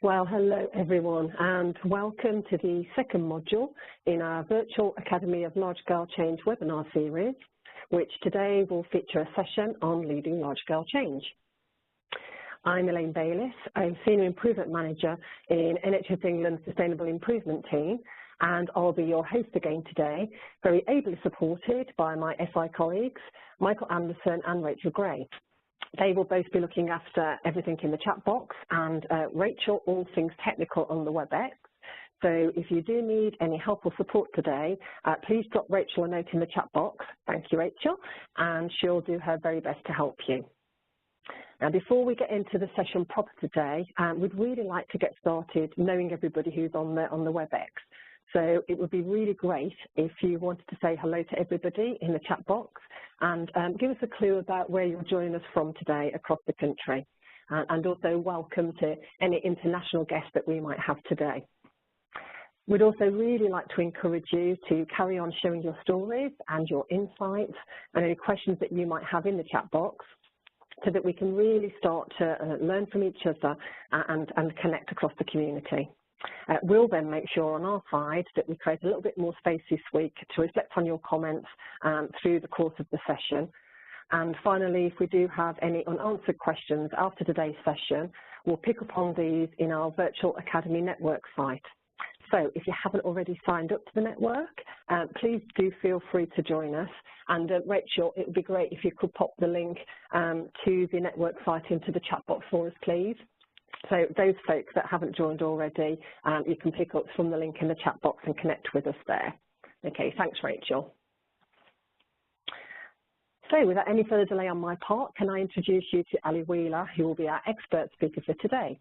Well, hello everyone, and welcome to the second module in our Virtual Academy of Large-Scale Change webinar series, which today will feature a session on leading large-scale change. I'm Elaine Bayliss, I'm Senior Improvement Manager in NHS England's Sustainable Improvement Team, and I'll be your host again today, very ably supported by my SI colleagues, Michael Anderson and Rachel Gray. They will both be looking after everything in the chat box, and Rachel, all things technical on the WebEx. So if you do need any help or support today, please drop Rachel a note in the chat box. Thank you, Rachel, and she'll do her very best to help you. Now, before we get into the session proper today, we'd really like to get started knowing everybody who's on the WebEx. So it would be really great if you wanted to say hello to everybody in the chat box and give us a clue about where you're joining us from today across the country. And also welcome to any international guests that we might have today. We'd also really like to encourage you to carry on sharing your stories and your insights and any questions that you might have in the chat box, so that we can really start to learn from each other and connect across the community. We'll then make sure on our side that we create a little bit more space this week to reflect on your comments through the course of the session. And finally, if we do have any unanswered questions after today's session, we'll pick up on these in our Virtual Academy Network site. So if you haven't already signed up to the network, please do feel free to join us. And Rachel, it would be great if you could pop the link to the network site into the chat box for us, please. So those folks that haven't joined already, you can pick up from the link in the chat box and connect with us there. Okay, thanks, Rachel. So without any further delay on my part, can I introduce you to Ali Wheeler, who will be our expert speaker for today.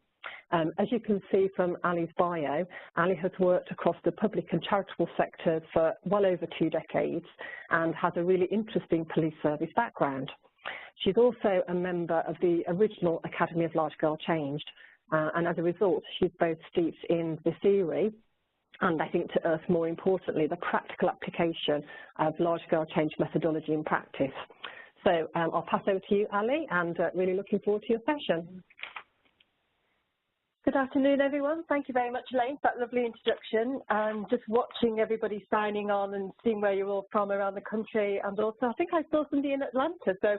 As you can see from Ali's bio, Ali has worked across the public and charitable sectors for well over 2 decades and has a really interesting police service background. She's also a member of the original Academy of Large-Scale Change, and as a result, she's both steeped in the theory and, I think to us more importantly, the practical application of large-scale change methodology in practice. So I'll pass over to you, Ali, and really looking forward to your session. Good afternoon, everyone. Thank you very much, Elaine, for that lovely introduction. And just watching everybody signing on and seeing where you're all from around the country. And also, I think I saw somebody in Atlanta. So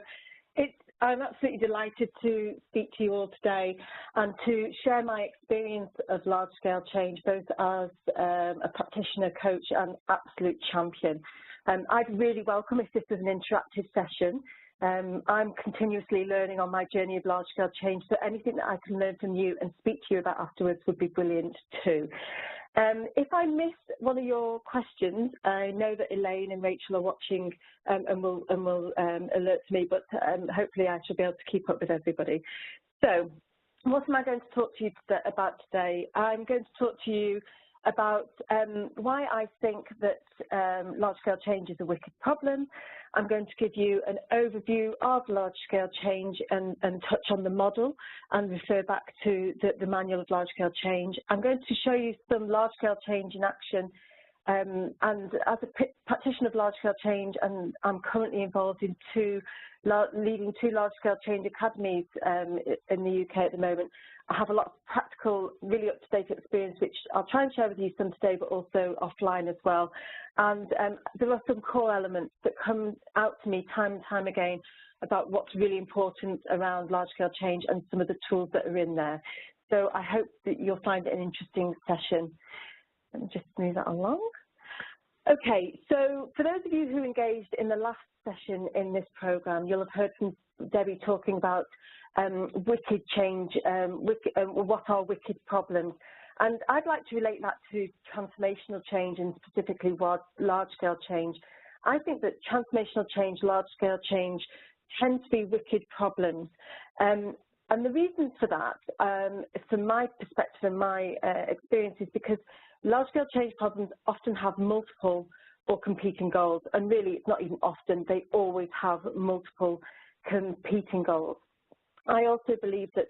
I'm absolutely delighted to speak to you all today and to share my experience of large-scale change, both as a practitioner, coach, and absolute champion. I'd really welcome if this is an interactive session. I'm continuously learning on my journey of large-scale change, so anything that I can learn from you and speak to you about afterwards would be brilliant too. If I miss one of your questions, I know that Elaine and Rachel are watching and will alert me, but hopefully I shall be able to keep up with everybody. So what am I going to talk to you about today? I'm going to talk to you about why I think that large-scale change is a wicked problem. I'm going to give you an overview of large-scale change and touch on the model and refer back to the manual of large-scale change. I'm going to show you some large-scale change in action, and as a practitioner of large-scale change, and I'm currently involved in leading 2 large-scale change academies in the UK at the moment. I have a lot of practical, really up-to-date experience, which I'll try and share with you some today, but also offline as well. And there are some core elements that come out to me time and time again about what's really important around large-scale change and some of the tools that are in there. So I hope that you'll find it an interesting session. Let me just move that along. Okay, so for those of you who engaged in the last session in this programme, you'll have heard from Debbie talking about wicked change, what are wicked problems. And I'd like to relate that to transformational change and specifically large-scale change. I think that transformational change, large-scale change tend to be wicked problems. And the reason for that, from my perspective and my experience, is because large-scale change problems often have multiple or competing goals. And really, it's not even often, they always have multiple competing goals. I also believe that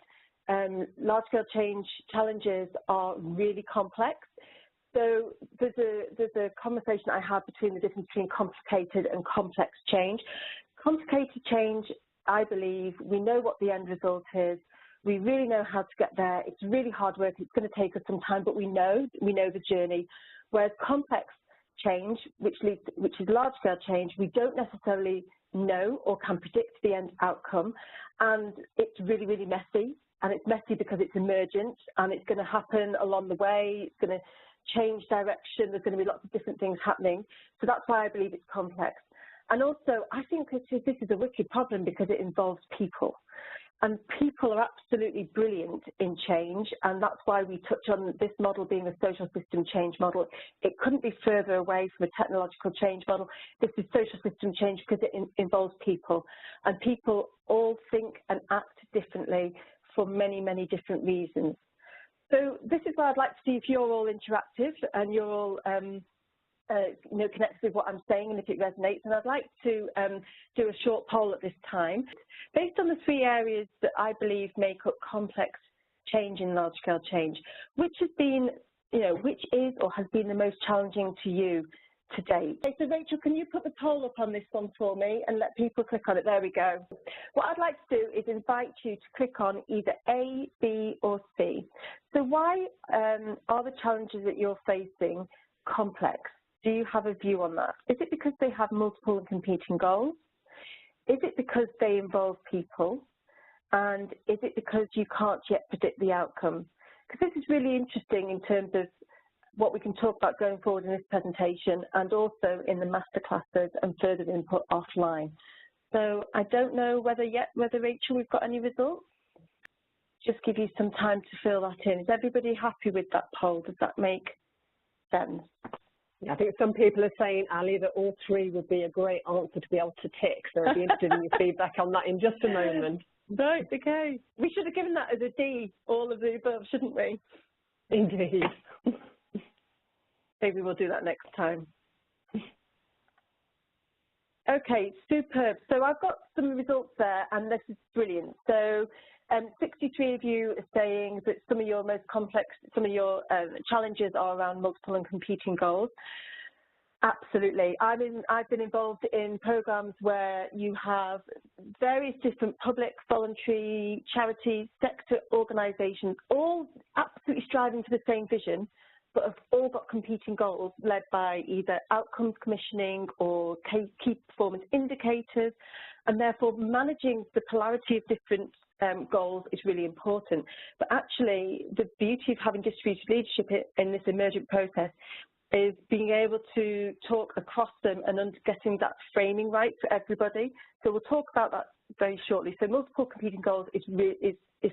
large-scale change challenges are really complex. So there's a conversation I have between the difference between complicated and complex change. Complicated change, I believe, we know what the end result is. We really know how to get there. It's really hard work. It's going to take us some time, but we know the journey. Whereas complex change, which is large-scale change, we don't necessarily know or can predict the end outcome, and it's really, really messy. And it's messy because it's emergent, and it's going to happen along the way. It's going to change direction. There's going to be lots of different things happening. So that's why I believe it's complex. And also, I think this is a wicked problem because it involves people. And people are absolutely brilliant in change, and that's why we touch on this model being a social system change model. It couldn't be further away from a technological change model. This is social system change because it involves people, and people all think and act differently for many, many different reasons. So this is where I'd like to see if you're all interactive and you're all connected with what I'm saying and if it resonates. And I'd like to do a short poll at this time. Based on the 3 areas that I believe make up complex change in large-scale change, which has been, which is or has been the most challenging to you to date? Okay, so Rachel, can you put the poll up on this one for me and let people click on it? There we go. What I'd like to do is invite you to click on either A, B, or C. So why are the challenges that you're facing complex? Do you have a view on that? Is it because they have multiple and competing goals? Is it because they involve people? And is it because you can't yet predict the outcome? Because this is really interesting in terms of what we can talk about going forward in this presentation and also in the masterclasses and further input offline. So I don't know whether Rachel, we've got any results. Just give you some time to fill that in. Is everybody happy with that poll? Does that make sense? Yeah, I think some people are saying, Ali, that all 3 would be a great answer to be able to tick. So I'd be interested in your feedback on that in just a moment. Right, okay. We should have given that as a D, all of the above, shouldn't we? Indeed. Maybe we'll do that next time. Okay, superb. So I've got some results there, and this is brilliant. So 63 of you are saying that some of your most complex, some of your challenges are around multiple and competing goals. Absolutely. I've been involved in programs where you have various different public, voluntary, charity, sector organisations, all absolutely striving for the same vision, but have all got competing goals led by either outcomes commissioning or key performance indicators, and therefore managing the polarity of different goals is really important. But actually, the beauty of having distributed leadership in this emergent process is being able to talk across them and getting that framing right for everybody. So we'll talk about that very shortly. So multiple competing goals is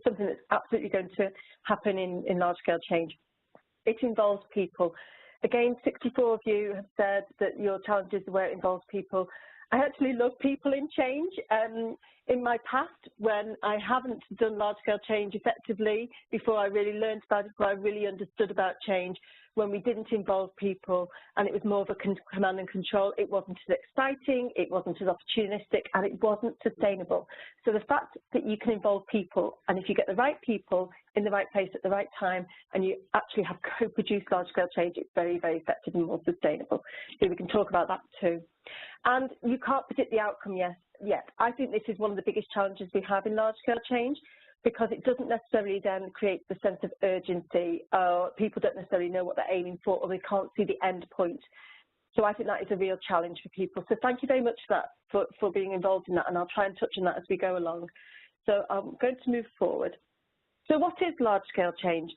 something that's absolutely going to happen in large-scale change. It involves people. Again, 64 of you have said that your challenges are where it involves people. I actually love people in change. In my past, when I haven't done large-scale change effectively, before I really learned about it, before I really understood about change, when we didn't involve people and it was more of a command and control, it wasn't as exciting, it wasn't as opportunistic, and it wasn't sustainable. So the fact that you can involve people, and if you get the right people in the right place at the right time, and you actually have co-produced large-scale change, it's very, very effective and more sustainable. So we can talk about that too. And you can't predict the outcome yet. I think this is one of the biggest challenges we have in large-scale change, because it doesn't necessarily then create the sense of urgency. People don't necessarily know what they're aiming for, or they can't see the end point. So I think that is a real challenge for people. So thank you very much for that, for being involved in that, and I'll try and touch on that as we go along. So I'm going to move forward. So what is large-scale change?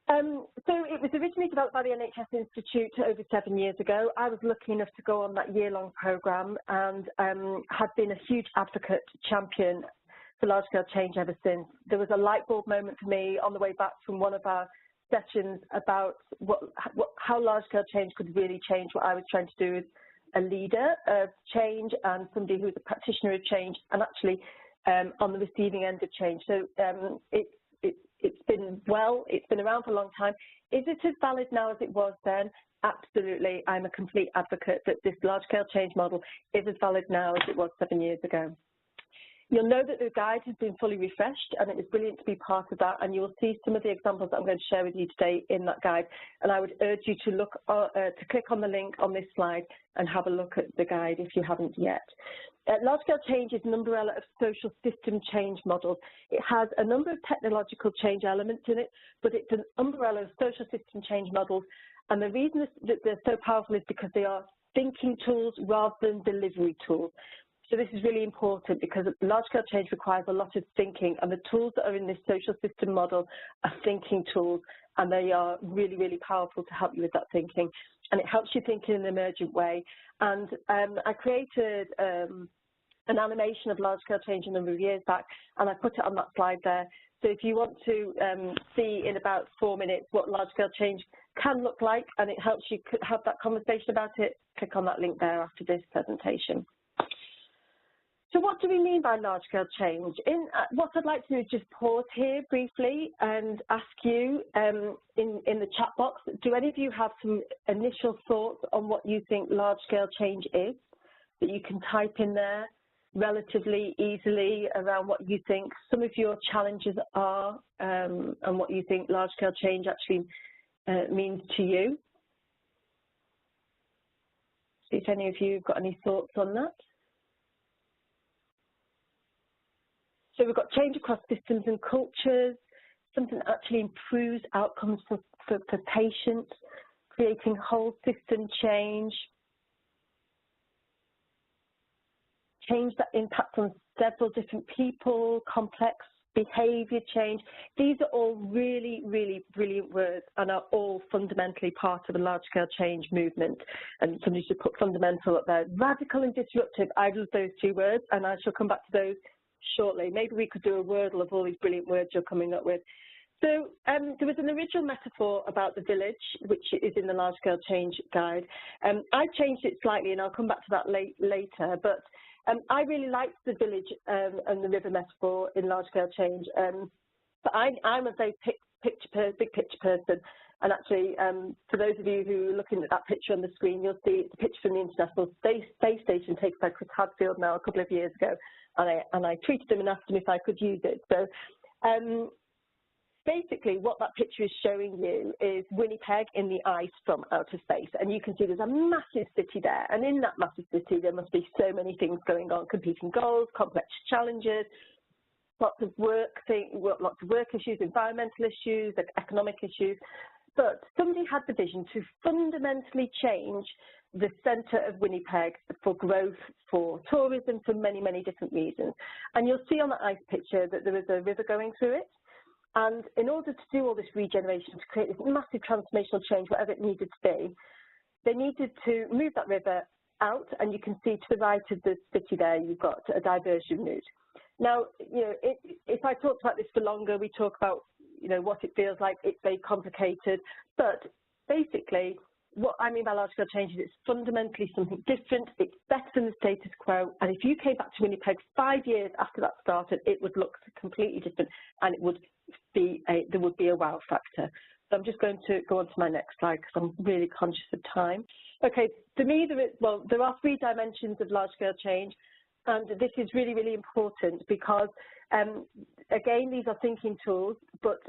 So it was originally developed by the NHS Institute over 7 years ago. I was lucky enough to go on that year-long programme and had been a huge advocate, champion for large-scale change ever since. There was a light bulb moment for me on the way back from one of our sessions about how large-scale change could really change what I was trying to do as a leader of change and somebody who was a practitioner of change and actually on the receiving end of change. So it's been around for a long time. Is it as valid now as it was then? Absolutely. I'm a complete advocate that this large-scale change model is as valid now as it was 7 years ago. You'll know that the guide has been fully refreshed, and it was brilliant to be part of that, and you will see some of the examples that I'm going to share with you today in that guide. And I would urge you to click on the link on this slide and have a look at the guide if you haven't yet. Large-scale change is an umbrella of social system change models. It has a number of technological change elements in it, but it's an umbrella of social system change models. And the reason that they're so powerful is because they are thinking tools rather than delivery tools. So this is really important because large-scale change requires a lot of thinking, and the tools that are in this social system model are thinking tools, and they are really, really powerful to help you with that thinking. And it helps you think in an emergent way. And I created an animation of large-scale change a number of years back, and I put it on that slide there. So if you want to see in about 4 minutes what large-scale change can look like, and it helps you have that conversation about it, click on that link there after this presentation. So what do we mean by large-scale change? What I'd like to do is just pause here briefly and ask you in the chat box, do any of you have some initial thoughts on what you think large-scale change is, that you can type in there relatively easily around what you think some of your challenges are and what you think large-scale change actually means to you? See if any of you have got any thoughts on that. So we've got change across systems and cultures, something that actually improves outcomes for patients, creating whole system change, change that impacts on several different people, complex behaviour change. These are all really, really brilliant words and are all fundamentally part of a large-scale change movement. And somebody should put fundamental up there. Radical and disruptive, I love those two words, and I shall come back to those shortly. Maybe we could do a wordle of all these brilliant words you're coming up with. So there was an original metaphor about the village, which is in the large-scale change guide. I changed it slightly, and I'll come back to that later. But I really liked the village and the river metaphor in large-scale change. But I'm a very big picture person. And actually, for those of you who are looking at that picture on the screen, you'll see it's a picture from the International Space Station taken by Chris Hadfield now a couple of years ago. And I tweeted him and asked him if I could use it. So basically what that picture is showing you is Winnipeg in the ice from outer space. And you can see there's a massive city there. And in that massive city, there must be so many things going on, competing goals, complex challenges, lots of work issues, environmental issues, economic issues. But somebody had the vision to fundamentally change the centre of Winnipeg for growth, for tourism, for many, many different reasons. And you'll see on the ice picture that there is a river going through it. And in order to do all this regeneration, to create this massive transformational change, whatever it needed to be, they needed to move that river out. And you can see to the right of the city there, you've got a diversion route. Now, you know, if I talked about this for longer, we talk about, you know, what it feels like. It's very complicated. But basically, what I mean by large-scale change is it's fundamentally something different. It's better than the status quo. And if you came back to Winnipeg 5 years after that started, it would look completely different, and it would be there would be a wow factor. So I'm just going to go on to my next slide because I'm really conscious of time. Okay, to me, there are 3 dimensions of large-scale change. And this is really, really important because, again, these are thinking tools, but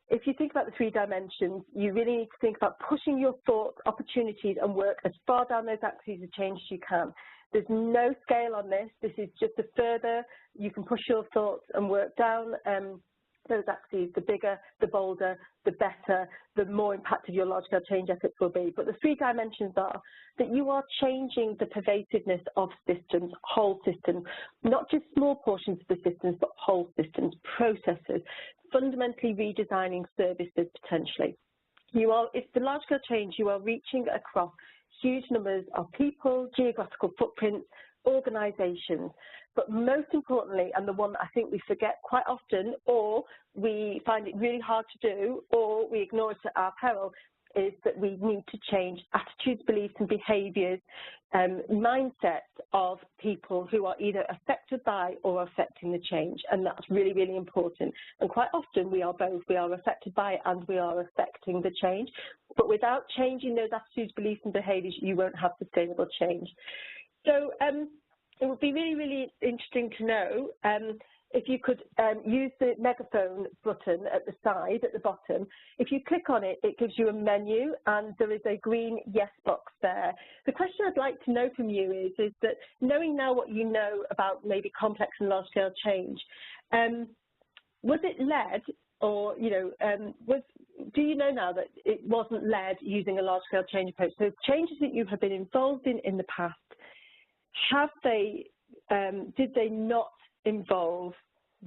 if you think about the 3 dimensions, you really need to think about pushing your thoughts, opportunities and work as far down those axes of change as you can. There's no scale on this. This is just the further you can push your thoughts and work down those axes, the bigger, the bolder, the better, the more impactful your large-scale change efforts will be. But the 3 dimensions are that you are changing the pervasiveness of systems, whole systems, not just small portions of the systems, but whole systems, processes, fundamentally redesigning services potentially. It's the large-scale change. You are reaching across huge numbers of people, geographical footprints, organisations, but most importantly, and the one that I think we forget quite often, or we find it really hard to do, or we ignore it at our peril, is that we need to change attitudes, beliefs and behaviours, mindsets of people who are either affected by or affecting the change, and that's really, really important. And quite often we are both. We are affected by it and we are affecting the change. But without changing those attitudes, beliefs and behaviours, you won't have sustainable change. So it would be really, really interesting to know if you could use the megaphone button at the side, at the bottom. If you click on it, it gives you a menu, and there is a green yes box there. The question I'd like to know from you is that knowing now what you know about maybe complex and large-scale change, was it led, or, you know, do you know now that it wasn't led using a large-scale change approach? So changes that you have been involved in the past, have they, did they not involve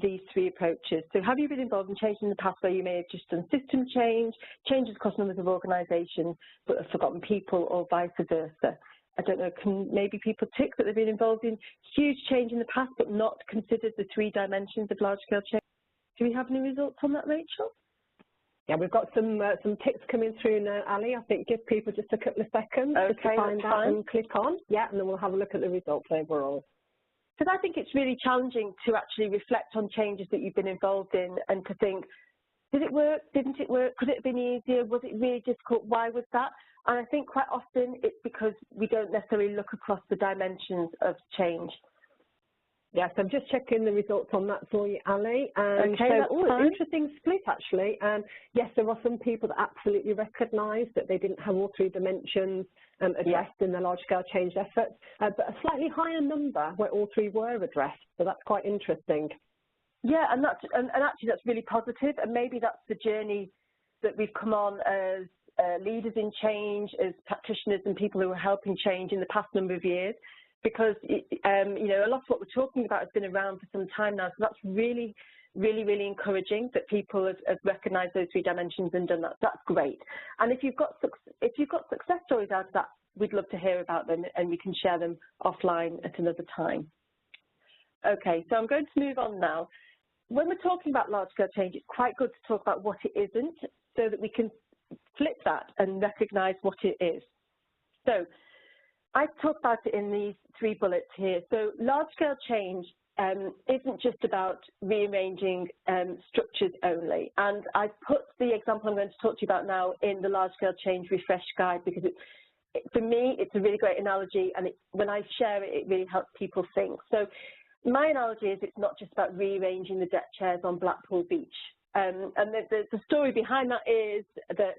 these three approaches? So have you been involved in change in the past where you may have just done system change, changes across numbers of organisations, but have forgotten people, or vice versa? I don't know, can maybe people tick that they've been involved in huge change in the past but not considered the three dimensions of large-scale change? Do we have any results on that, Rachel? Yeah, we've got some ticks coming through now, Ali. I think give people just a couple of seconds to find that and click on. Yeah, and then we'll have a look at the results overall. Because I think it's really challenging to actually reflect on changes that you've been involved in and to think, did it work, didn't it work, could it have been easier, was it really difficult, why was that? And I think quite often it's because we don't necessarily look across the dimensions of change. Yes, I'm just checking the results on that for you, Ali. And okay, so, interesting split, actually. And yes, there are some people that absolutely recognise that they didn't have all three dimensions addressed in the large-scale change efforts, but a slightly higher number where all three were addressed. So that's quite interesting. Yeah, and actually that's really positive. And maybe that's the journey that we've come on as leaders in change, as practitioners and people who are helping change in the past number of years. Because, you know, a lot of what we're talking about has been around for some time now. So that's really, really, really encouraging that people have recognised those three dimensions and done that. That's great. And if you've got success stories out of that, we'd love to hear about them, and we can share them offline at another time. Okay, so I'm going to move on now. When we're talking about large-scale change, it's quite good to talk about what it isn't so that we can flip that and recognise what it is. So I talk about it in these three bullets here. So large-scale change isn't just about rearranging structures only. And I put the example I'm going to talk to you about now in the large-scale change refresh guide, because for me, it's a really great analogy, and when I share it, it really helps people think. So my analogy is it's not just about rearranging the deck chairs on Blackpool Beach. And the story behind that is that,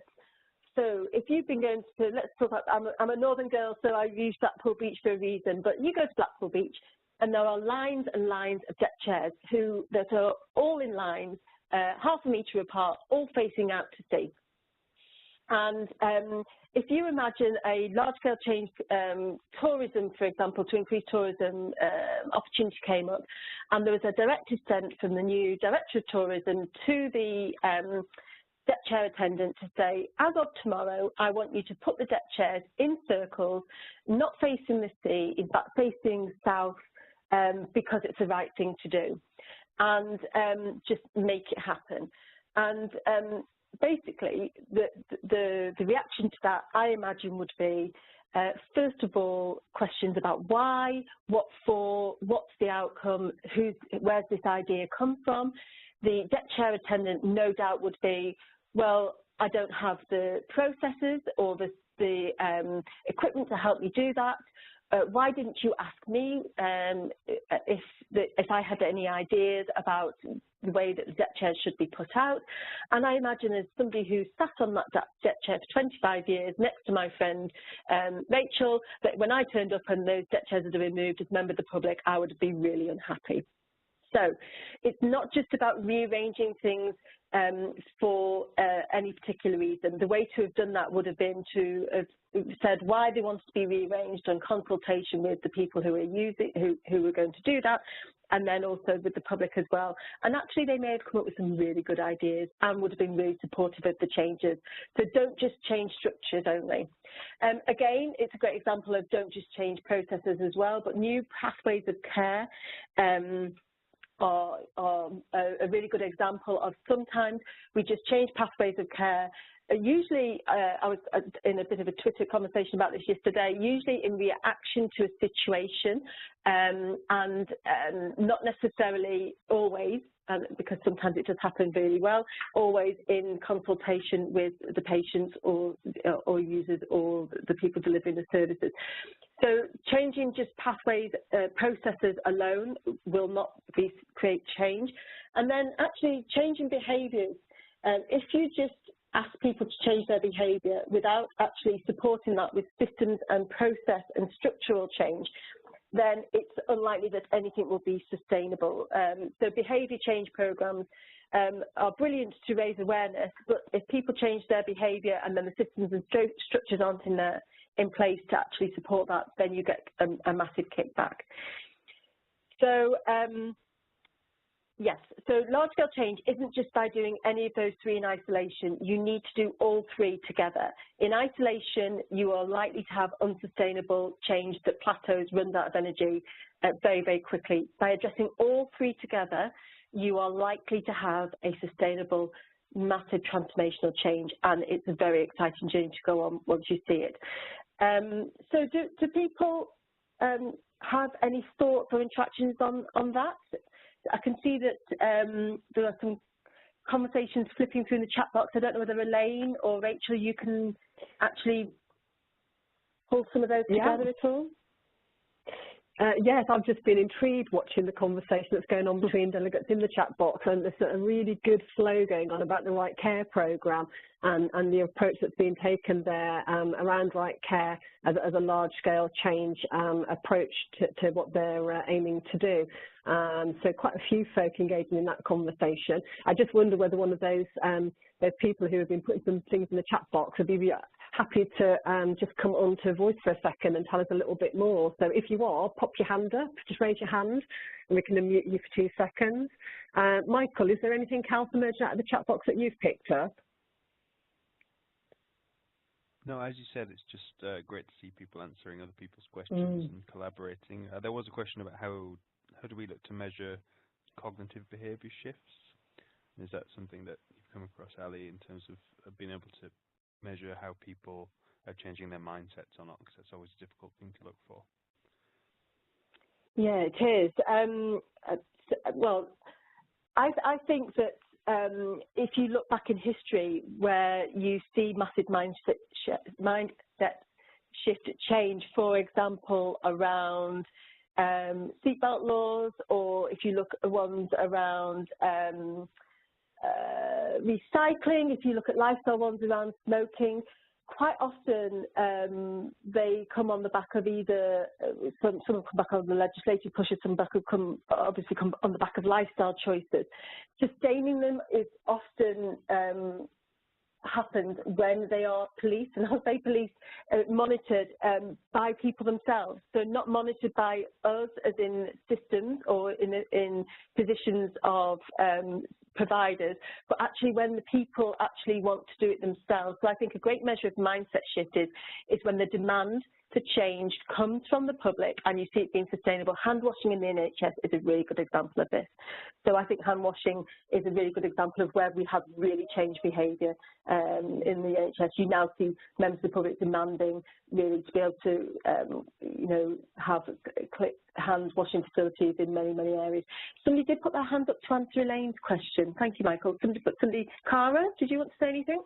so if you've been going to, let's talk about, I'm a northern girl, so I use Blackpool Beach for a reason, but you go to Blackpool Beach and there are lines and lines of deck chairs that are all in lines, half a metre apart, all facing out to sea. And if you imagine a large-scale change, tourism, for example, to increase tourism, opportunity came up, and there was a directive sent from the new Director of Tourism to the deck chair attendant to say, as of tomorrow, I want you to put the deck chairs in circles, not facing the sea, in fact facing south, because it's the right thing to do, and just make it happen. And basically, the reaction to that, I imagine, would be, first of all, questions about why, what for, what's the outcome, where's this idea come from. The deck chair attendant, no doubt, would be, well, I don't have the processes or the equipment to help me do that. Why didn't you ask me if I had any ideas about the way that the deck chairs should be put out? And I imagine, as somebody who sat on that deck chair for 25 years next to my friend Rachel, that when I turned up and those deck chairs had been moved as a member of the public, I would be really unhappy. So it's not just about rearranging things for any particular reason. The way to have done that would have been to have said why they wanted to be rearranged on consultation with the people who were going to do that, and then also with the public as well. And actually they may have come up with some really good ideas and would have been really supportive of the changes. So don't just change structures only. Again, it's a great example of don't just change processes as well, but new pathways of care are a really good example of sometimes we just change pathways of care. Usually, I was in a bit of a Twitter conversation about this yesterday, usually in reaction to a situation, and not necessarily always because sometimes it does happen really well, always in consultation with the patients or users or the people delivering the services. So changing just pathways, processes alone will not create change. And then actually changing behaviours. If you just ask people to change their behaviour without actually supporting that with systems and process and structural change, then it's unlikely that anything will be sustainable. So behaviour change programmes are brilliant to raise awareness, but if people change their behaviour and then the systems and structures aren't in place to actually support that, then you get a massive kickback. So yes, so large-scale change isn't just by doing any of those three in isolation. You need to do all three together. In isolation, you are likely to have unsustainable change that plateaus, runs out of energy very, very quickly. By addressing all three together, you are likely to have a sustainable, massive transformational change, and it's a very exciting journey to go on once you see it. So do people have any thoughts or interactions on that? I can see that there are some conversations flipping through the chat box. I don't know whether Elaine or Rachel, you can actually pull some of those together at all? Yes, I've just been intrigued watching the conversation that's going on between delegates in the chat box, and there's a really good flow going on about the Right Care programme and the approach that's being taken there around right care as a large-scale change approach to what they're aiming to do. So quite a few folk engaging in that conversation. I just wonder whether one of those people who have been putting some things in the chat box would be happy to just come on to voice for a second and tell us a little bit more. So if you are, pop your hand up, just raise your hand and we can unmute you for 2 seconds. Michael, is there anything else emerging out of the chat box that you've picked up? No, as you said, it's just great to see people answering other people's questions and collaborating. There was a question about how do we look to measure cognitive behaviour shifts? Is that something that you've come across, Ali, in terms of being able to measure how people are changing their mindsets or not? Because that's always a difficult thing to look for. Yeah, it is. Well, I think that if you look back in history where you see massive mindset shift change, for example, around seatbelt laws, or if you look at ones around recycling, if you look at lifestyle ones around smoking, quite often they come on the back of either, some come back on the legislative pushes, some obviously come on the back of lifestyle choices. Sustaining them is often happens when they are policed, and I'll say policed, monitored by people themselves. So not monitored by us as in systems or in positions of providers, but actually when the people actually want to do it themselves. So I think a great measure of mindset shift is when the demand for change comes from the public and you see it being sustainable. Hand washing in the NHS is a really good example of this. So I think hand washing is a really good example of where we have really changed behaviour in the NHS. You now see members of the public demanding really to be able to, have hand washing facilities in many, many areas. Somebody did put their hand up to answer Elaine's question. Thank you, Michael. Cara, did you want to say anything?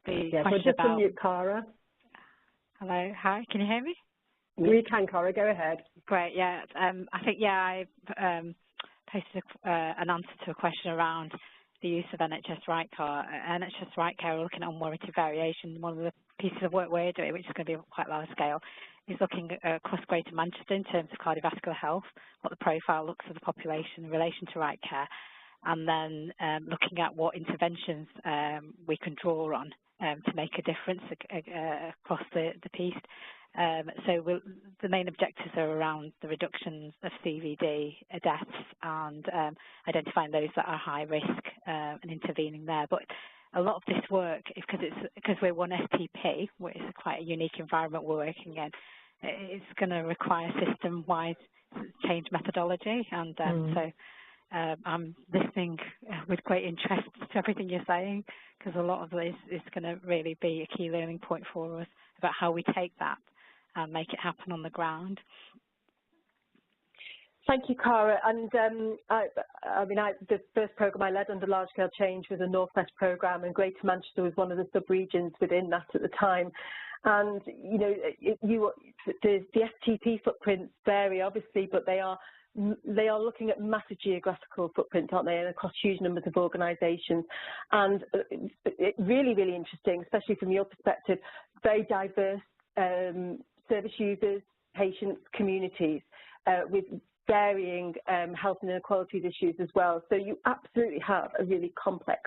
Yeah, so just unmute Cara. Hello, hi, can you hear me? We can, Cara, go ahead. Great, yeah. I think, I posted an answer to a question around the use of NHS Right Care. NHS Right Care are looking at unwarranted variation. One of the pieces of work we're doing, which is going to be quite large scale, is looking across Greater Manchester in terms of cardiovascular health, what the profile looks of the population in relation to right care, and then looking at what interventions we can draw on to make a difference across the piece. So the main objectives are around the reductions of CVD deaths and identifying those that are high risk and intervening there. But a lot of this work, because we're one STP, which is quite a unique environment we're working in, it's going to require system-wide change methodology, and so I'm listening with great interest to everything you're saying, because a lot of this is going to really be a key learning point for us about how we take that and make it happen on the ground. Thank you, Cara. And the first programme I led under Largescale Change was a Northwest programme, and Greater Manchester was one of the sub-regions within that at the time. And, you know, the FTP footprints vary, obviously, but they are looking at massive geographical footprints, aren't they, and across huge numbers of organisations. And it's really, really interesting, especially from your perspective, very diverse service users, patients, communities with varying health and inequalities issues as well. So you absolutely have a really complex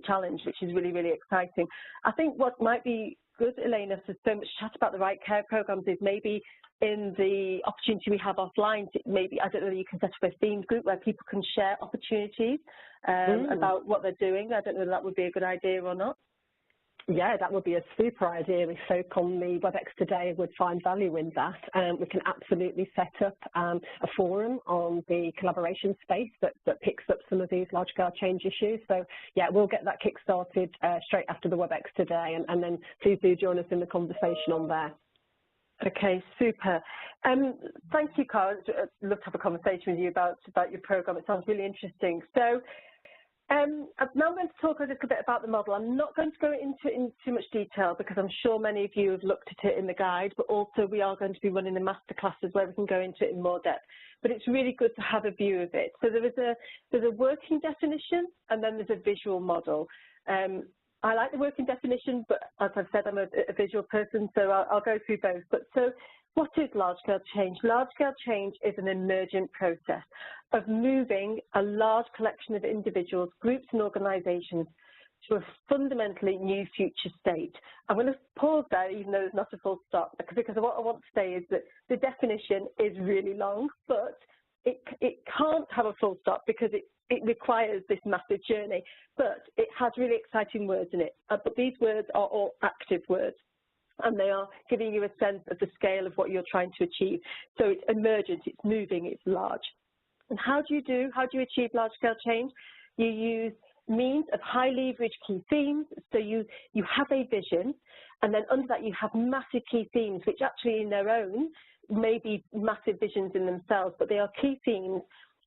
challenge, which is really, really exciting. I think what might be good, Elena, for so much chat about the right care programmes is maybe in the opportunity we have offline, maybe, I don't know, you can set up a themed group where people can share opportunities about what they're doing. I don't know if that would be a good idea or not. Yeah, that would be a super idea if folk on the WebEx today would find value in that. We can absolutely set up a forum on the collaboration space that picks up some of these large-scale change issues. So, yeah, we'll get that kick-started straight after the WebEx today, and then please do join us in the conversation on there. Okay, super. Thank you, Carl. I'd love to have a conversation with you about your programme. It sounds really interesting. So, now I'm going to talk a little bit about the model. I'm not going to go into it in too much detail because I'm sure many of you have looked at it in the guide, but also we are going to be running the masterclasses where we can go into it in more depth. But it's really good to have a view of it. So there's a working definition and then there's a visual model. I like the working definition, but as I've said, I'm a visual person, so I'll go through both. But so what is large-scale change? Large-scale change is an emergent process of moving a large collection of individuals, groups and organisations to a fundamentally new future state. I'm going to pause there, even though there's not a full stop, because what I want to say is that the definition is really long, but it can't have a full stop because it requires this massive journey, but it has really exciting words in it. But these words are all active words, and they are giving you a sense of the scale of what you're trying to achieve. So it's emergent, it's moving, it's large. And how do you achieve large-scale change? You use means of high leverage key themes. So you have a vision, and then under that you have massive key themes, which actually in their own may be massive visions in themselves, but they are key themes.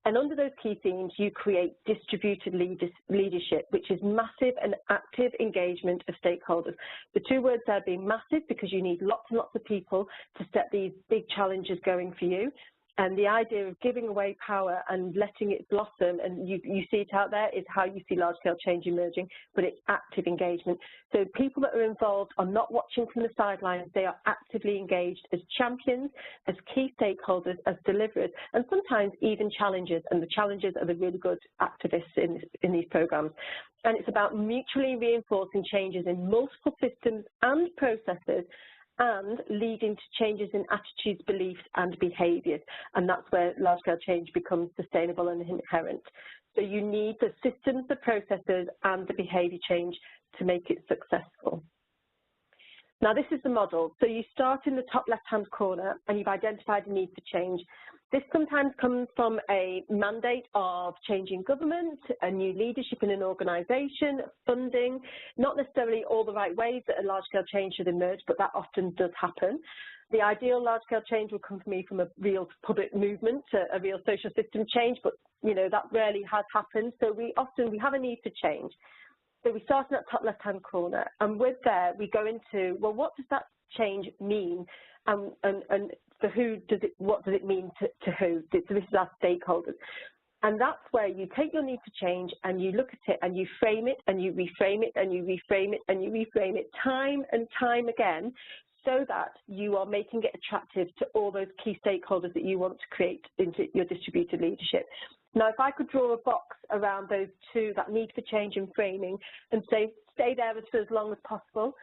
And under those key themes, you create distributed leadership, which is massive and active engagement of stakeholders. The two words there being massive because you need lots and lots of people to set these big challenges going for you. And the idea of giving away power and letting it blossom, and you see it out there, is how you see large-scale change emerging, but it's active engagement. So people that are involved are not watching from the sidelines. They are actively engaged as champions, as key stakeholders, as deliverers, and sometimes even challengers. And the challengers are the really good activists in these programs. And it's about mutually reinforcing changes in multiple systems and processes, and leading to changes in attitudes, beliefs and behaviours. And that's where large-scale change becomes sustainable and inherent. So you need the systems, the processes and the behaviour change to make it successful. Now this is the model. So you start in the top left-hand corner and you've identified a need for change. This sometimes comes from a mandate of changing government, a new leadership in an organisation, funding, not necessarily all the right ways that a large-scale change should emerge, but that often does happen. The ideal large-scale change will come for me from a real public movement, a real social system change, but you know that rarely has happened. So we have a need for change. So we start in that top left-hand corner, and with there we go into, well, what does that change mean, and for who does it? What does it mean to who? So this is our stakeholders, and that's where you take your need for change and you look at it and you frame it and you reframe it and you reframe it and you reframe it time and time again, so that you are making it attractive to all those key stakeholders that you want to create into your distributed leadership. Now, if I could draw a box around those two, that need for change and framing, and say, stay there for as long as possible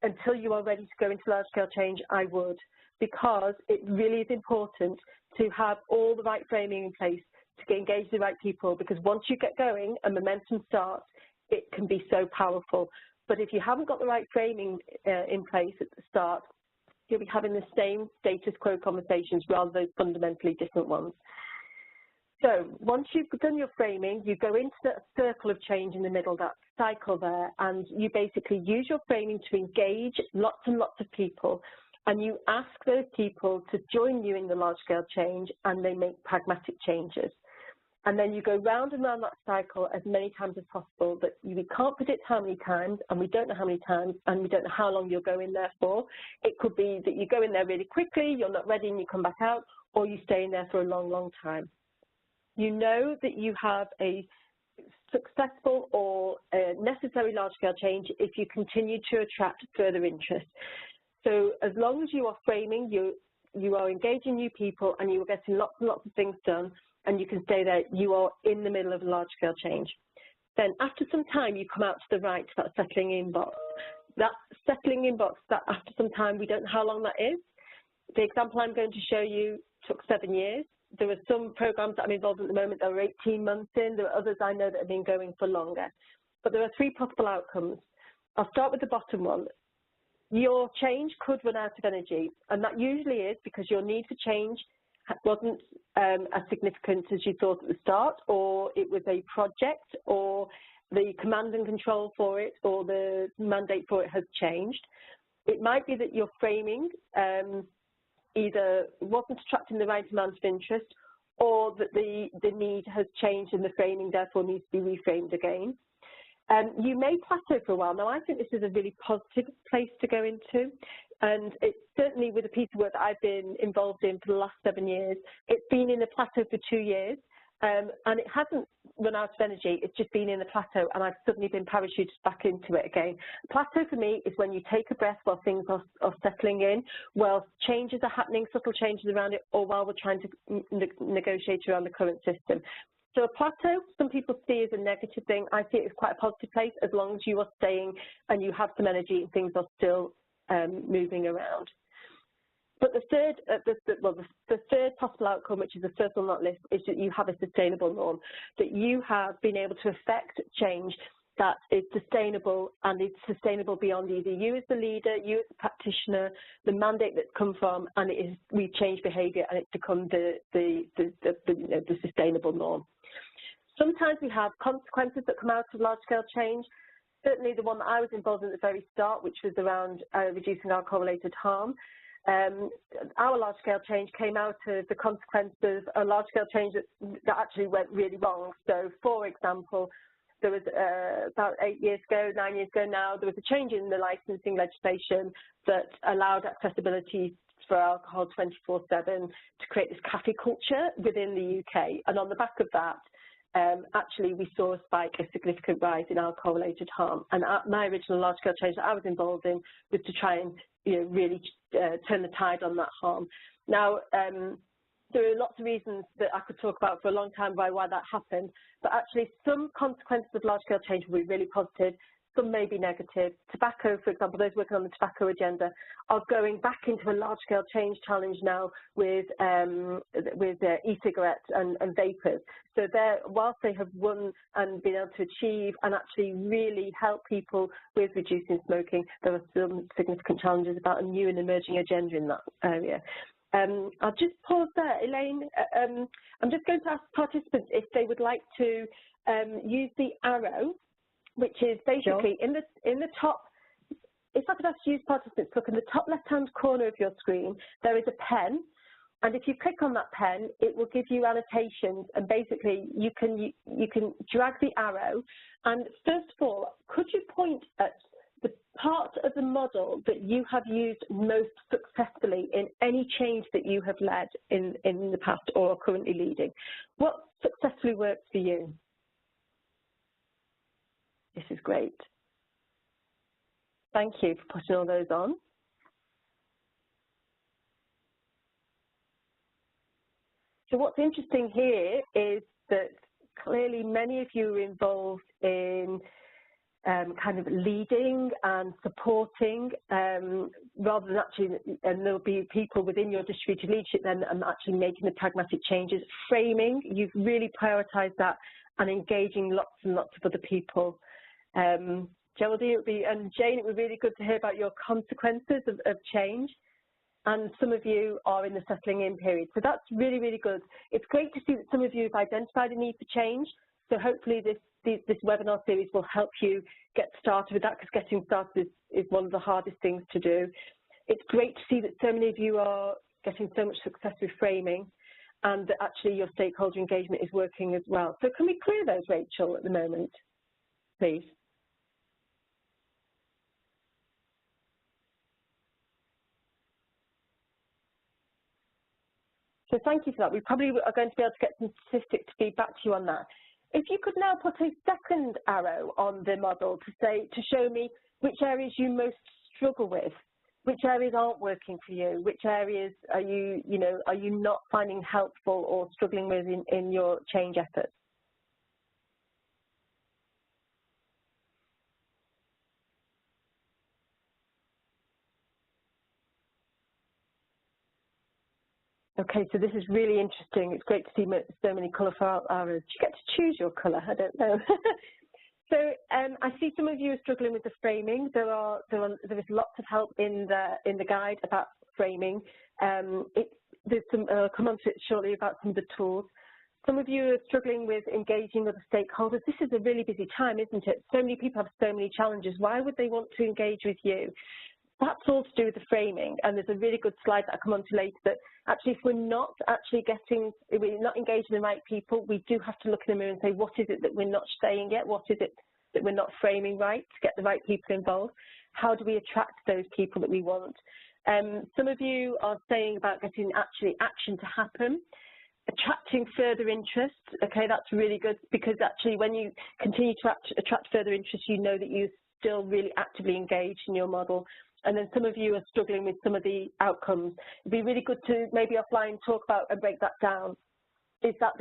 until you are ready to go into large-scale change, I would, because it really is important to have all the right framing in place to engage the right people, because once you get going and momentum starts, it can be so powerful. But if you haven't got the right framing in place at the start, you'll be having the same status quo conversations rather than fundamentally different ones. So once you've done your framing, you go into that circle of change in the middle, that cycle there, and you basically use your framing to engage lots and lots of people and you ask those people to join you in the large-scale change, and they make pragmatic changes. And then you go round and round that cycle as many times as possible, but we can't predict how many times, and we don't know how many times, and we don't know how long you'll go in there for. It could be that you go in there really quickly, you're not ready and you come back out, or you stay in there for a long, long time. You know that you have a successful or a necessary large-scale change if you continue to attract further interest. So as long as you are framing, you are engaging new people, and you are getting lots and lots of things done, and you can stay there, you are in the middle of a large-scale change. Then after some time, you come out to the right to that settling in box. That settling in box, that after some time, we don't know how long that is. The example I'm going to show you took 7 years. There are some programs that I'm involved in at the moment that are 18 months in. There are others I know that have been going for longer. But there are 3 possible outcomes. I'll start with the bottom one. Your change could run out of energy, and that usually is because your need for change wasn't as significant as you thought at the start, or it was a project, or the command and control for it, or the mandate for it has changed. It might be that your framing either wasn't attracting the right amount of interest, or that the need has changed and the framing therefore needs to be reframed again. You may plateau for a while. Now, I think this is a really positive place to go into, and it's certainly with a piece of work that I've been involved in for the last 7 years, it's been in a plateau for 2 years, and it hasn't run out of energy, it's just been in a plateau, and I've suddenly been parachuted back into it again. Plateau for me is when you take a breath while things are settling in, while changes are happening, subtle changes around it, or while we're trying to negotiate around the current system. So a plateau, some people see as a negative thing. I see it as quite a positive place as long as you are staying and you have some energy and things are still moving around. But the third possible outcome, which is the first on that list, is that you have a sustainable norm, that you have been able to affect change that is sustainable, and it's sustainable beyond either you as the leader, you as the practitioner, the mandate that's come from, and we've changed behaviour and it's become the sustainable norm. Sometimes we have consequences that come out of large-scale change. Certainly the one that I was involved in at the very start, which was around reducing alcohol-related harm. Our large-scale change came out of the consequences of a large-scale change that actually went really wrong. So, for example, there was about 9 years ago now, there was a change in the licensing legislation that allowed accessibility for alcohol 24/7 to create this cafe culture within the UK. And on the back of that, actually we saw a spike, a significant rise in alcohol-related harm. And my original large-scale change that I was involved in was to try and really turn the tide on that harm. Now, there are lots of reasons that I could talk about for a long time why that happened, but actually some consequences of large-scale change will be really positive, some may be negative. Tobacco, for example, those working on the tobacco agenda are going back into a large-scale change challenge now with e-cigarettes and vapors. So whilst they have won and been able to achieve and actually really help people with reducing smoking, there are some significant challenges about a new and emerging agenda in that area. I'll just pause there. Elaine, I'm just going to ask participants if they would like to use the arrow, which is basically in the top. If I could ask you participants, look in the top left-hand corner of your screen, there is a pen, and if you click on that pen, it will give you annotations, and basically you can drag the arrow. And first of all, could you point at the part of the model that you have used most successfully in any change that you have led in the past or are currently leading? What successfully works for you? This is great. Thank you for putting all those on. So what's interesting here is that clearly many of you are involved in kind of leading and supporting rather than actually, and there'll be people within your distributed leadership then and actually making the pragmatic changes. Framing, you've really prioritised that, and engaging lots and lots of other people. Geraldine, and Jane, it would be really good to hear about your consequences of change. And some of you are in the settling in period. So that's really, really good. It's great to see that some of you have identified a need for change. So hopefully this webinar series will help you get started with that, because getting started is one of the hardest things to do. It's great to see that so many of you are getting so much success with framing, and that actually your stakeholder engagement is working as well. So can we clear those, Rachel, at the moment, please? So thank you for that. We probably are going to be able to get some statistics to feed back to you on that. If you could now put a second arrow on the model to show me which areas you most struggle with, which areas aren't working for you, which areas are you not finding helpful or struggling with in your change efforts. Okay, so this is really interesting. It's great to see so many colourful arrows. Do you get to choose your colour? I don't know. So I see some of you are struggling with the framing. There is lots of help in the guide about framing. There's some. I'll come on to it shortly about some of the tools. Some of you are struggling with engaging with the stakeholders. This is a really busy time, isn't it? So many people have so many challenges. Why would they want to engage with you? That's all to do with the framing, and there's a really good slide that I'll come on to later that actually if we're not engaging the right people, we do have to look in the mirror and say, what is it that we're not saying yet? What is it that we're not framing right to get the right people involved? How do we attract those people that we want? Some of you are saying about getting actually action to happen. Attracting further interest, okay, that's really good, because actually when you continue to attract further interest, you know that you're still really actively engaged in your model. And then some of you are struggling with some of the outcomes. It'd be really good to maybe offline talk about and break that down. Is that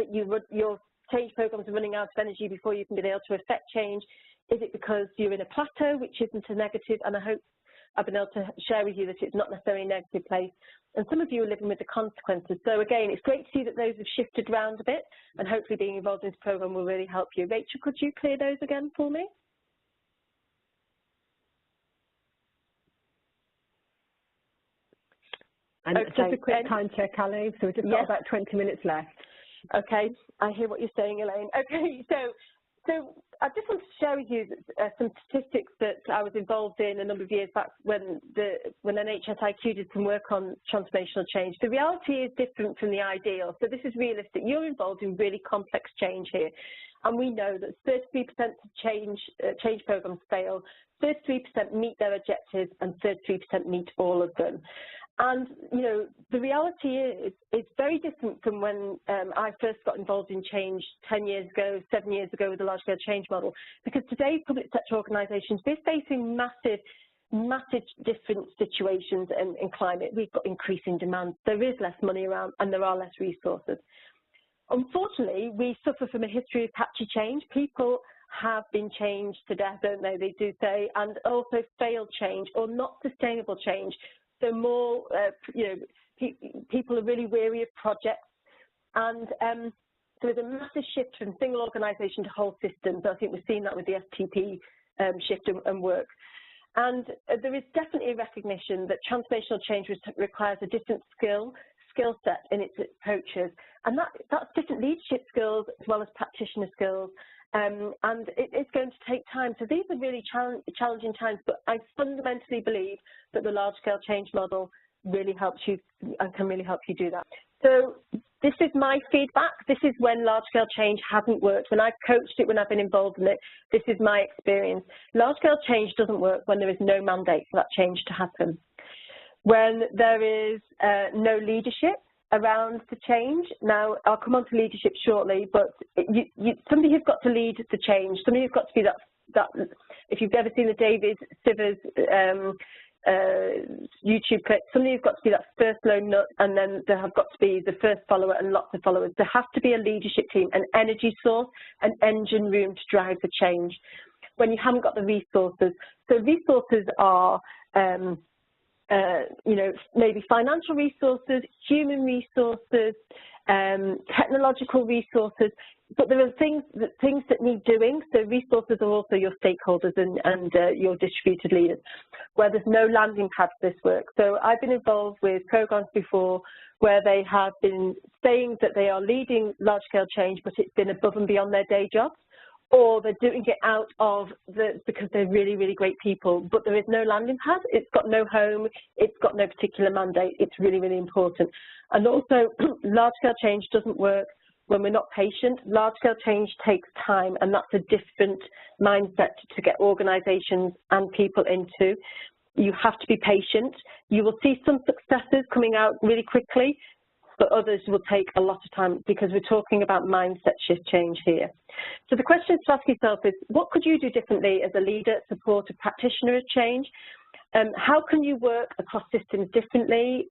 your change programs are running out of energy before you can be able to affect change? Is it because you're in a plateau, which isn't a negative? And I hope I've been able to share with you that it's not necessarily a negative place. And some of you are living with the consequences. So again, it's great to see that those have shifted around a bit, and hopefully being involved in this program will really help you. Rachel, could you clear those again for me? And okay. Just a quick time check, Ali. So we've just got about 20 minutes left. Okay, I hear what you're saying, Elaine. Okay, so I just want to share with you some statistics that I was involved in a number of years back when NHSIQ did some work on transformational change. The reality is different from the ideal, so this is realistic. You're involved in really complex change here, and we know that 33% of change programs fail, 33% meet their objectives, and 33% meet all of them. And, you know, the reality is it's very different from when I first got involved in change 10 years ago, 7 years ago with the large-scale change model, because today public sector organisations, they're facing massive different situations in climate. We've got increasing demand, there is less money around, and there are less resources. Unfortunately, we suffer from a history of patchy change. People have been changed to death, don't they? They do say, and also failed change or not sustainable change. So more, people are really weary of projects, and so there's a massive shift from single organisation to whole systems. I think we've seen that with the STP shift and work. And there is definitely a recognition that transformational change requires a different skill set in its approaches, and that's different leadership skills as well as practitioner skills. And it's going to take time. So these are really challenging times, but I fundamentally believe that the large-scale change model really helps you and can really help you do that. So this is my feedback. This is when large-scale change hasn't worked. When I've coached it, when I've been involved in it, this is my experience. Large-scale change doesn't work when there is no mandate for that change to happen. When there is no leadership around the change. Now, I'll come on to leadership shortly, but somebody has got to lead the change. Somebody has got to be that if you've ever seen the David Sivers YouTube clip, somebody has got to be that first lone nut, and then there have got to be the first follower and lots of followers. There has to be a leadership team, an energy source, an engine room to drive the change when you haven't got the resources. So resources are maybe financial resources, human resources, technological resources, but there are things that need doing. So resources are also your stakeholders and your distributed leaders, where there's no landing pad for this work. So I've been involved with programs before where they have been saying that they are leading large-scale change, but it's been above and beyond their day jobs, or they're doing it out of because they're really, really great people, but there is no landing pad, it's got no home, it's got no particular mandate. It's really, really important. And also, large-scale change doesn't work when we're not patient. Large-scale change takes time, and that's a different mindset to get organisations and people into. You have to be patient. You will see some successes coming out really quickly, but others will take a lot of time because we're talking about mindset shift change here. So the question to ask yourself is, what could you do differently as a leader, supporter, practitioner of change? How can you work across systems differently?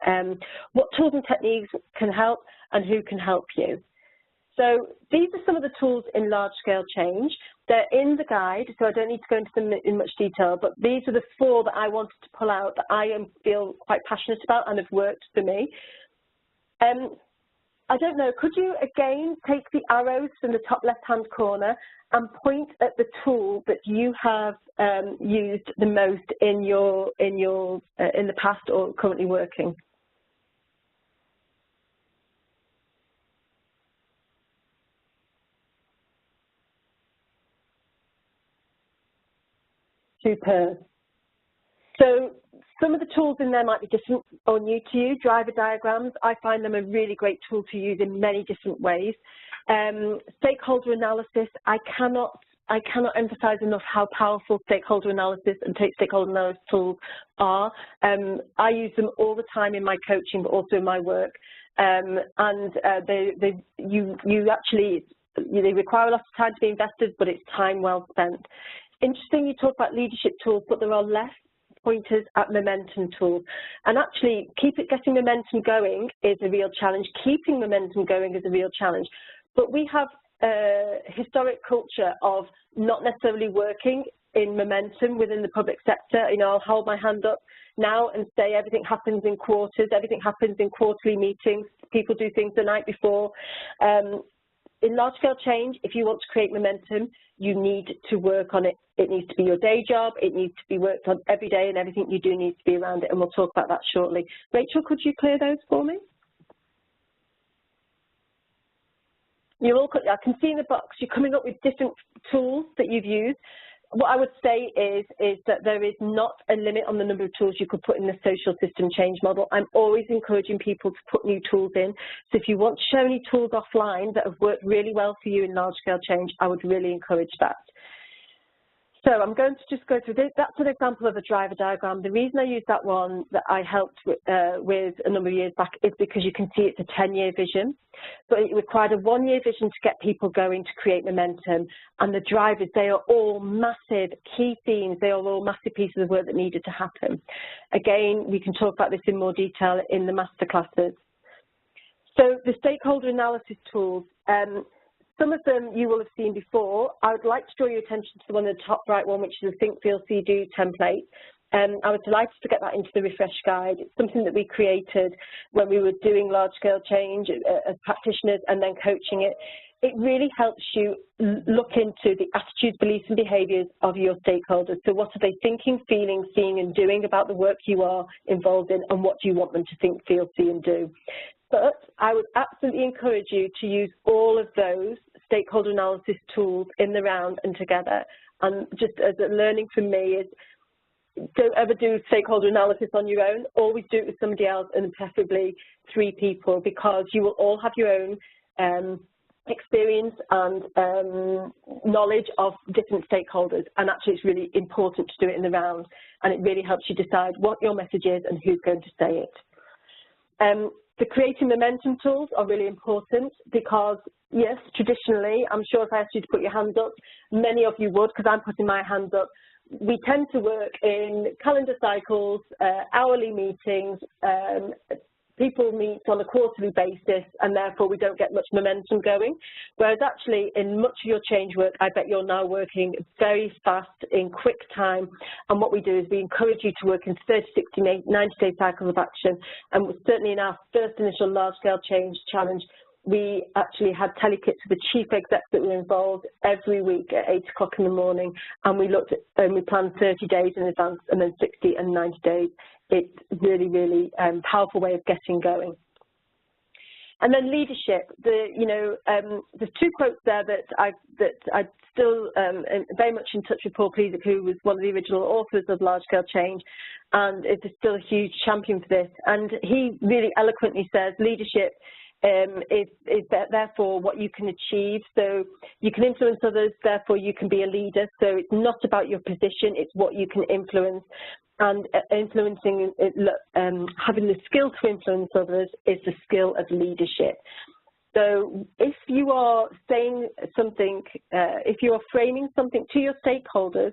What tools and techniques can help, and who can help you? So these are some of the tools in large-scale change. They're in the guide, so I don't need to go into them in much detail, but these are the 4 that I wanted to pull out that I feel quite passionate about and have worked for me. I don't know, could you again take the arrows from the top left-hand corner and point at the tool that you have used the most in the past or currently working? Superb. So some of the tools in there might be different or new to you. Driver diagrams, I find them a really great tool to use in many different ways. Stakeholder analysis, I cannot emphasize enough how powerful stakeholder analysis and stakeholder analysis tools are. I use them all the time in my coaching, but also in my work. They require a lot of time to be invested, but it's time well spent. Interesting, you talk about leadership tools, but there are less pointers at momentum tools. And actually, getting momentum going is a real challenge. Keeping momentum going is a real challenge. But we have a historic culture of not necessarily working in momentum within the public sector. You know, I'll hold my hand up now and say everything happens in quarters, everything happens in quarterly meetings, people do things the night before. In large-scale change, if you want to create momentum, you need to work on it. It needs to be your day job. It needs to be worked on every day, and everything you do needs to be around it, and we'll talk about that shortly. Rachel, could you clear those for me? I can see in the box you're coming up with different tools that you've used. What I would say is that there is not a limit on the number of tools you could put in the social system change model. I'm always encouraging people to put new tools in. So if you want to show any tools offline that have worked really well for you in large-scale change, I would really encourage that. So I'm going to just go through this. That's an example of a driver diagram. The reason I use that one that I helped with a number of years back is because you can see it's a 10-year vision, but it required a 1-year vision to get people going to create momentum. And the drivers, they are all massive key themes. They are all massive pieces of work that needed to happen. Again, we can talk about this in more detail in the masterclasses. So the stakeholder analysis tools, some of them you will have seen before. I would like to draw your attention to the one in the top right one, which is the Think, Feel, See, Do template. I was delighted to get that into the refresh guide. It's something that we created when we were doing large-scale change as practitioners and then coaching it. It really helps you look into the attitudes, beliefs and behaviours of your stakeholders. So what are they thinking, feeling, seeing and doing about the work you are involved in, and what do you want them to think, feel, see and do? But I would absolutely encourage you to use all of those stakeholder analysis tools in the round and together. And just as a learning from me is, don't ever do stakeholder analysis on your own. Always do it with somebody else, and preferably 3 people, because you will all have your own experience and knowledge of different stakeholders. And actually, it's really important to do it in the round, and it really helps you decide what your message is and who's going to say it. The creating momentum tools are really important because, yes, traditionally, I'm sure if I asked you to put your hands up, many of you would, because I'm putting my hands up. We tend to work in calendar cycles, hourly meetings, people meet on a quarterly basis, and therefore we don't get much momentum going. Whereas actually in much of your change work, I bet you're now working very fast in quick time. And what we do is we encourage you to work in 30, 60, 90-day cycles of action. And certainly in our first initial large-scale change challenge, we actually had telekits to the chief execs that were involved every week at 8 o'clock in the morning, and we looked at, and we planned 30 days in advance and then 60 and 90 days. It's really, really powerful way of getting going. And then leadership. There's two quotes there that I still very much in touch with Paul Pleasek, who was one of the original authors of Large Scale Change, and is still a huge champion for this. And he really eloquently says leadership is therefore what you can achieve. So you can influence others, therefore you can be a leader. So it's not about your position, it's what you can influence. And influencing, having the skill to influence others is the skill of leadership. So if you are saying something, if you are framing something to your stakeholders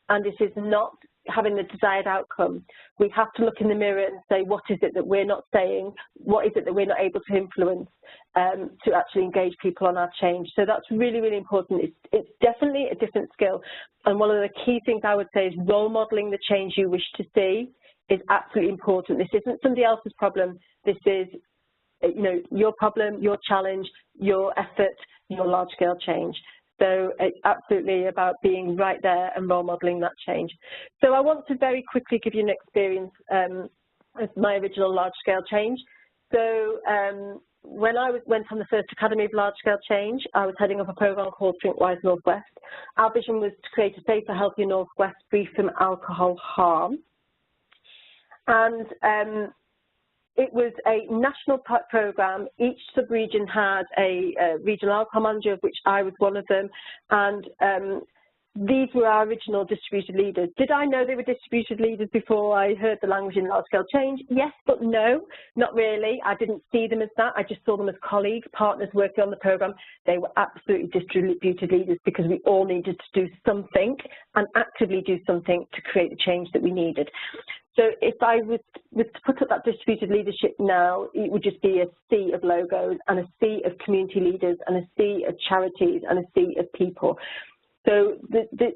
and this is not having the desired outcome, we have to look in the mirror and say, what is it that we're not saying? What is it that we're not able to influence to actually engage people on our change? So that's really, really important. It's definitely a different skill. And one of the key things I would say is role modeling the change you wish to see is absolutely important. This isn't somebody else's problem. This is, your problem, your challenge, your effort, your large-scale change. So it's absolutely about being right there and role modeling that change. So I want to very quickly give you an experience of my original large-scale change. So when I went on the first Academy of Large-Scale Change, I was heading up a program called Drinkwise Northwest. Our vision was to create a safer, healthier Northwest free from alcohol harm. And it was a national program. Each sub-region had a regional alcohol manager, of which I was one of them. And these were our original distributed leaders. Did I know they were distributed leaders before I heard the language in large-scale change? Yes, but no, not really. I didn't see them as that. I just saw them as colleagues, partners working on the program. They were absolutely distributed leaders because we all needed to do something and actively do something to create the change that we needed. So if I was to put up that distributed leadership now, it would just be a sea of logos and a sea of community leaders and a sea of charities and a sea of people. So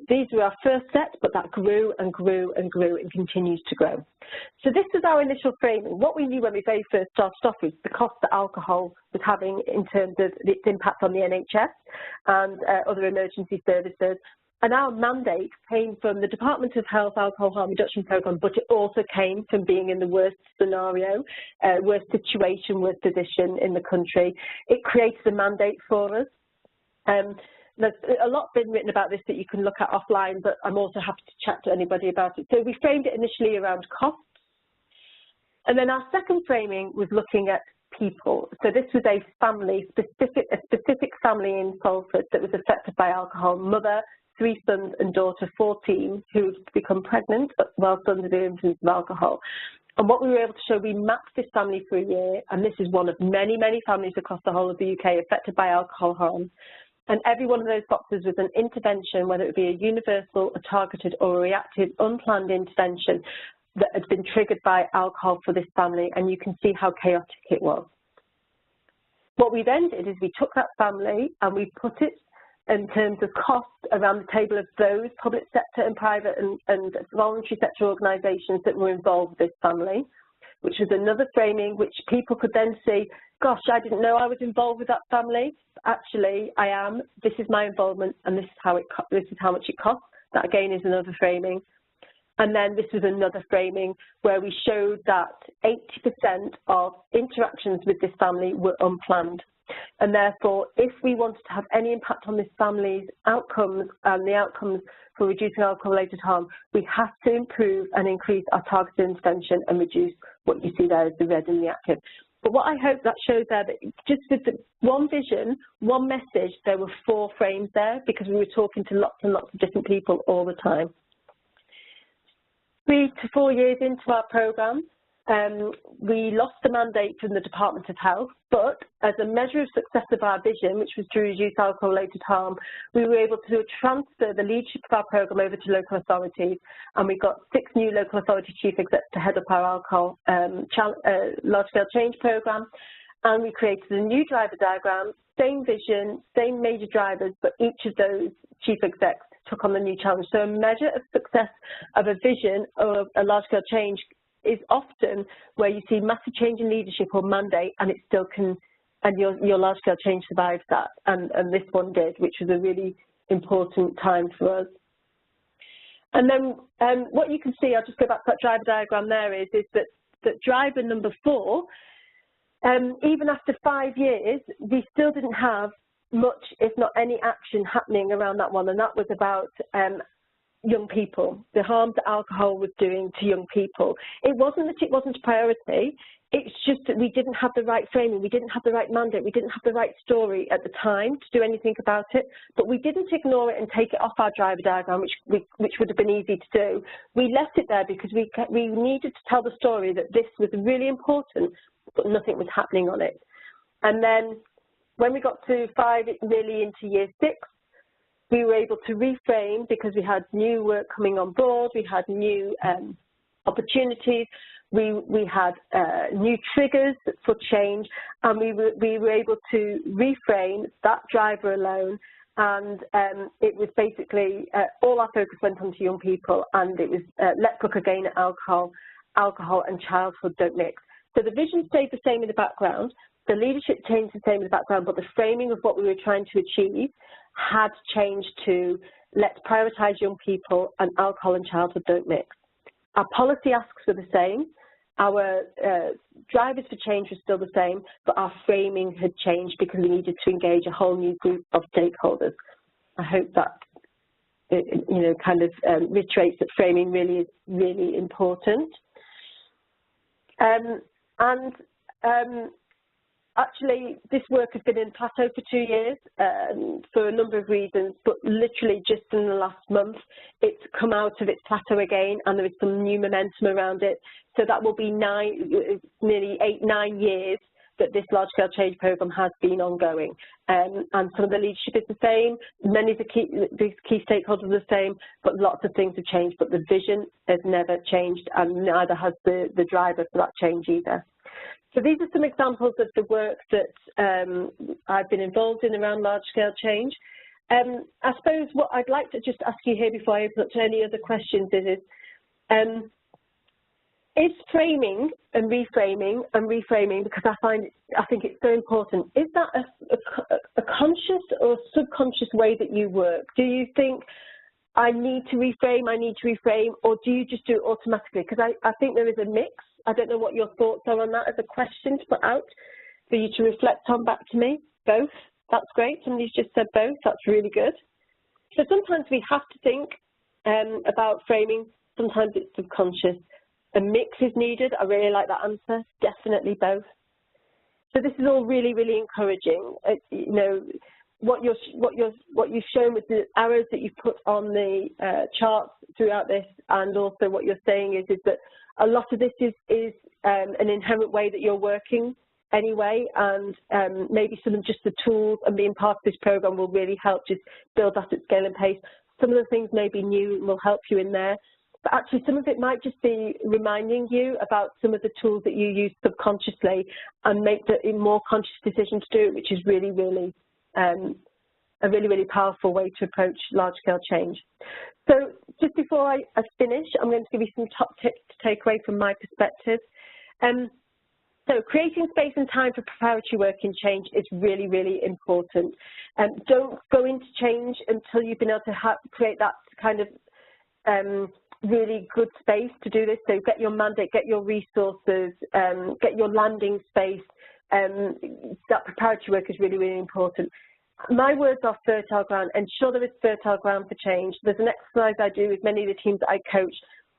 these were our first set, but that grew and grew and grew and continues to grow. So this was our initial framing. What we knew when we very first started off was the cost that alcohol was having in terms of its impact on the NHS and other emergency services. And our mandate came from the Department of Health Alcohol Harm Reduction Programme, but it also came from being in the worst scenario, worst situation, worst position in the country. It created a mandate for us. There's a lot been written about this that you can look at offline, but I'm also happy to chat to anybody about it. So we framed it initially around costs. And then our second framing was looking at people. So this was a specific family in Salford that was affected by alcohol, mother, 3 sons and daughter, 14, who had become pregnant whilst under the influence of alcohol. And what we were able to show, we mapped this family for a year, and this is one of many, many families across the whole of the UK affected by alcohol harm. And every one of those boxes was an intervention, whether it be a universal, a targeted or a reactive, unplanned intervention that had been triggered by alcohol for this family, and you can see how chaotic it was. What we then did is we took that family and we put it in terms of costs around the table of those public sector and private and voluntary sector organisations that were involved with this family, which was another framing which people could then see, gosh, I didn't know I was involved with that family. Actually, I am. This is my involvement, and this is how much it costs. That again is another framing. And then this was another framing where we showed that 80% of interactions with this family were unplanned. And therefore, if we wanted to have any impact on this family's outcomes and the outcomes for reducing alcohol-related harm, we have to improve and increase our targeted intervention and reduce what you see there as the red and the active. But what I hope that shows there, that just with the one vision, one message, there were 4 frames there because we were talking to lots and lots of different people all the time. 3 to 4 years into our programme, we lost the mandate from the Department of Health, but as a measure of success of our vision, which was to reduce alcohol-related harm, we were able to transfer the leadership of our programme over to local authorities, and we got 6 new local authority chief execs to head up our alcohol large-scale change programme, and we created a new driver diagram, same vision, same major drivers, but each of those chief execs took on the new challenge. So a measure of success of a vision or a large-scale change is often where you see massive change in leadership or mandate, and it still can, and your large-scale change survives that, and this one did, which was a really important time for us. And then what you can see, I'll just go back to that driver diagram there, is that driver number 4 even after 5 years, we still didn't have much, if not any action happening around that one, and that was about young people, the harm that alcohol was doing to young people. It wasn't that it wasn't a priority, it's just that we didn't have the right framing, we didn't have the right mandate, we didn't have the right story at the time to do anything about it, but we didn't ignore it and take it off our driver diagram, which would have been easy to do. We left it there because we needed to tell the story that this was really important, but nothing was happening on it. And then when we got to 5, really into year 6, we were able to reframe because we had new work coming on board, we had new opportunities, we had new triggers for change, and we were able to reframe that driver alone, and it was basically all our focus went on to young people, and it was let's look again at alcohol and childhood don't mix. So the vision stayed the same in the background, the leadership changed the same in the background, but the framing of what we were trying to achieve had changed to let's prioritise young people and alcohol and childhood don't mix. Our policy asks were the same, our drivers for change were still the same, but our framing had changed because we needed to engage a whole new group of stakeholders. I hope that kind of reiterates that framing really is really important. Actually, this work has been in plateau for 2 years for a number of reasons, but literally just in the last month, it's come out of its plateau again, and there is some new momentum around it. So that will be nearly 8-9 years that this large-scale change programme has been ongoing. And some of the leadership is the same, many of the key stakeholders are the same, but lots of things have changed, but the vision has never changed, and neither has the driver for that change either. So these are some examples of the work that I've been involved in around large-scale change. I suppose what I'd like to just ask you here before I open up to any other questions is framing and reframing, because I think it's so important. Is that a conscious or subconscious way that you work? Do you think I need to reframe, or do you just do it automatically? Because I think there is a mix. I don't know what your thoughts are on that as a question to put out for you to reflect on back to me. Both. That's great. Somebody's just said both. That's really good. So sometimes we have to think about framing. Sometimes it's subconscious. A mix is needed. I really like that answer. Definitely both. So this is all really, really encouraging. What you've shown with the arrows that you've put on the charts throughout this, and also what you're saying is that a lot of this is an inherent way that you're working anyway, and maybe some of just the tools and being part of this program will really help just build that at scale and pace. Some of the things may be new and will help you in there, but actually some of it might just be reminding you about some of the tools that you use subconsciously and make the more conscious decision to do it, which is really, really a really, really powerful way to approach large-scale change. So just before I finish, I'm going to give you some top tips to take away from my perspective. So creating space and time for preparatory work in change is really, really important. Don't go into change until you've been able to create that kind of really good space to do this. So get your mandate, get your resources, get your landing space. That preparatory work is really, really important. My words are fertile ground. Ensure there is fertile ground for change. There's an exercise I do with many of the teams that I coach,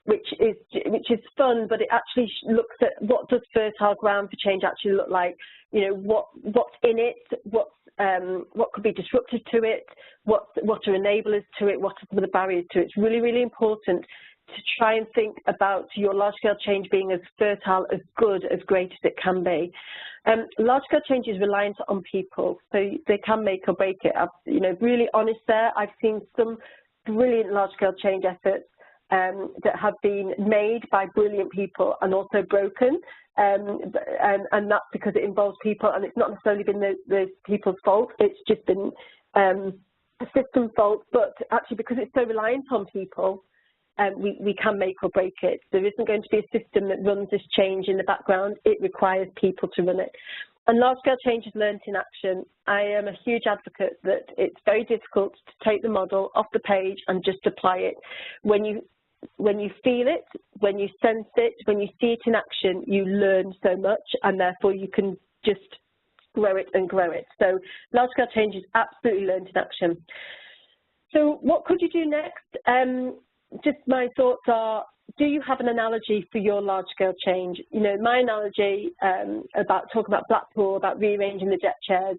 which is fun, but it actually looks at what does fertile ground for change actually look like. You know, what's in it, what could be disruptive to it, what are enablers to it, what are some of the barriers to it. It's really, really important to try and think about your large-scale change being as fertile, as good, as great as it can be. Large-scale change is reliant on people, so they can make or break it. Really honest there. I've seen some brilliant large-scale change efforts that have been made by brilliant people and also broken, and that's because it involves people, and it's not necessarily been the people's fault. It's just been a system fault, but actually because it's so reliant on people, we can make or break it. There isn't going to be a system that runs this change in the background. It requires people to run it. And large-scale change is learnt in action. I am a huge advocate that it's very difficult to take the model off the page and just apply it. When you feel it, when you sense it, when you see it in action, you learn so much, and therefore you can just grow it and grow it. So large-scale change is absolutely learned in action. So what could you do next? Just my thoughts are, do you have an analogy for your large-scale change? You know, my analogy about talking about Blackpool, about rearranging the deck chairs,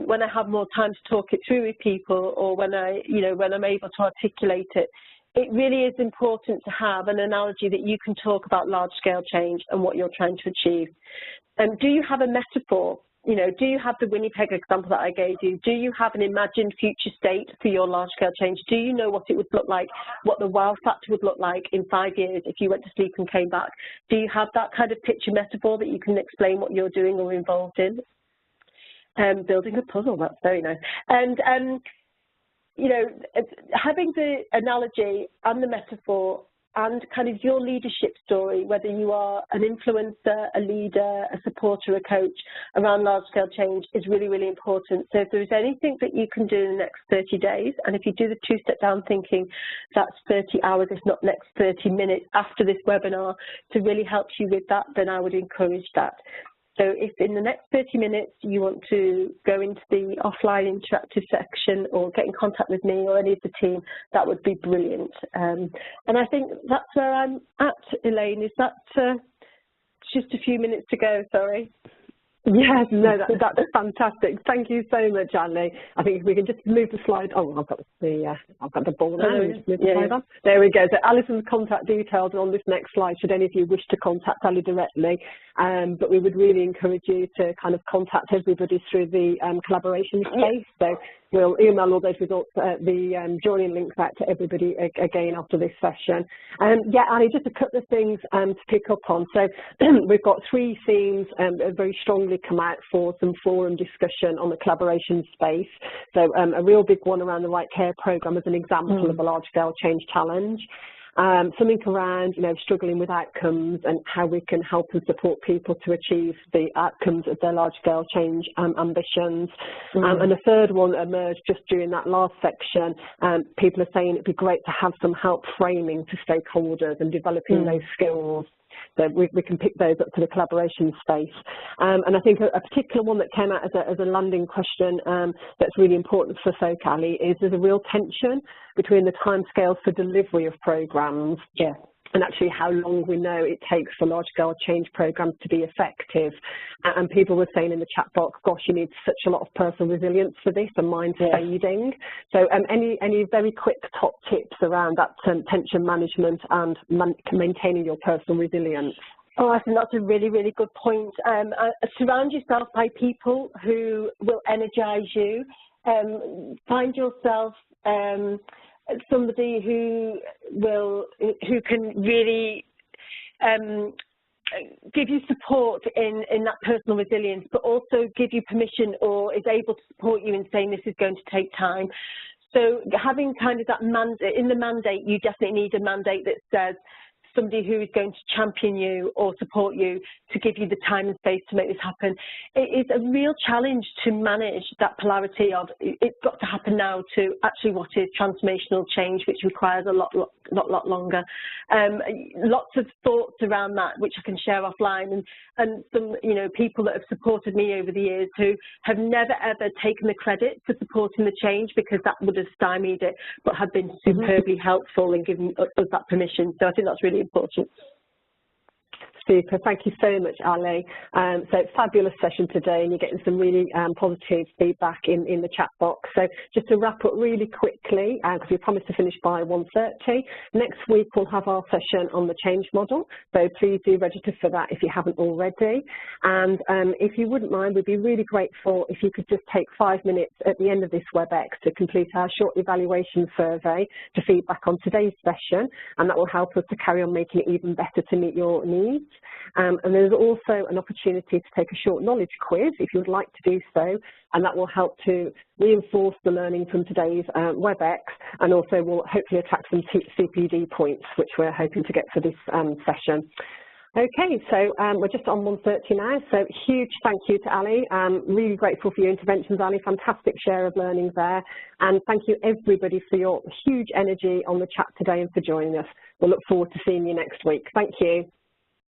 when I have more time to talk it through with people, or when when I'm able to articulate it, it really is important to have an analogy that you can talk about large-scale change and what you're trying to achieve. Do you have a metaphor? You know, do you have the Winnipeg example that I gave you? Do you have an imagined future state for your large-scale change? Do you know what it would look like, what the wow factor would look like in 5 years if you went to sleep and came back? Do you have that kind of picture metaphor that you can explain what you're doing or involved in? Building a puzzle, that's very nice. And, you know, having the analogy and the metaphor and kind of your leadership story, whether you are an influencer, a leader, a supporter, a coach around large-scale change is really, really important. So if there is anything that you can do in the next 30 days, and if you do the two-step down thinking, that's 30 hours, if not next 30 minutes after this webinar to really help you with that, then I would encourage that. So if in the next 30 minutes you want to go into the offline interactive section or get in contact with me or any of the team, that would be brilliant. And I think that's where I'm at, Elaine. Is that just a few minutes to go, sorry? Yes, no, that's fantastic. Thank you so much, Ali. I think if we can just move the slide. Oh, I've got the ball now. There we go. So Alison's contact details are on this next slide. Should any of you wish to contact Ali directly, but we would really encourage you to kind of contact everybody through the collaboration space. So we'll email all those results, the joining links out to everybody again after this session. Yeah, Ali, just a couple of things to pick up on. So we've got 3 themes that very strongly come out for some forum discussion on the collaboration space. So a real big one around the Right Care programme as an example of a large-scale change challenge. Something around, you know, struggling with outcomes and how we can help and support people to achieve the outcomes of their large-scale change ambitions. And a third one that emerged just during that last section, people are saying it'd be great to have some help framing to stakeholders and developing those skills. So we can pick those up to the collaboration space. And I think a particular one that came out as a landing question that's really important for folk, Ali, is there's a real tension between the timescales for delivery of programs. Yeah. And actually how long we know it takes for large-scale change programs to be effective. And people were saying in the chat box, gosh, you need such a lot of personal resilience for this, and mine's fading. So any very quick top tips around that tension management and maintaining your personal resilience? Oh, I think that's a really, really good point. Surround yourself by people who will energize you. Find yourself somebody who can really give you support in that personal resilience, but also give you permission or is able to support you in saying this is going to take time. So having kind of that mandate, in the mandate, you definitely need a mandate that says somebody who is going to champion you or support you to give you the time and space to make this happen. It is a real challenge to manage that polarity of it's got to happen now to actually what is transformational change, which requires a lot longer. Lots of thoughts around that, which I can share offline, and some, you know, people that have supported me over the years who have never ever taken the credit for supporting the change because that would have stymied it, but have been superbly helpful in giving us that permission. So I think that's really important. Super. Thank you so much, Ali. So fabulous session today, and you're getting some really positive feedback in the chat box. So just to wrap up really quickly, because we promised to finish by 1:30, next week we'll have our session on the change model. So please do register for that if you haven't already. And if you wouldn't mind, we'd be really grateful if you could just take 5 minutes at the end of this WebEx to complete our short evaluation survey to feedback on today's session, and that will help us to carry on making it even better to meet your needs. And there's also an opportunity to take a short knowledge quiz if you would like to do so, and that will help to reinforce the learning from today's WebEx, and also will hopefully attract some CPD points, which we're hoping to get for this session. Okay, so we're just on 1:30 now, so huge thank you to Ali. Really grateful for your interventions, Ali, fantastic share of learning there. And thank you everybody for your huge energy on the chat today and for joining us. We'll look forward to seeing you next week. Thank you.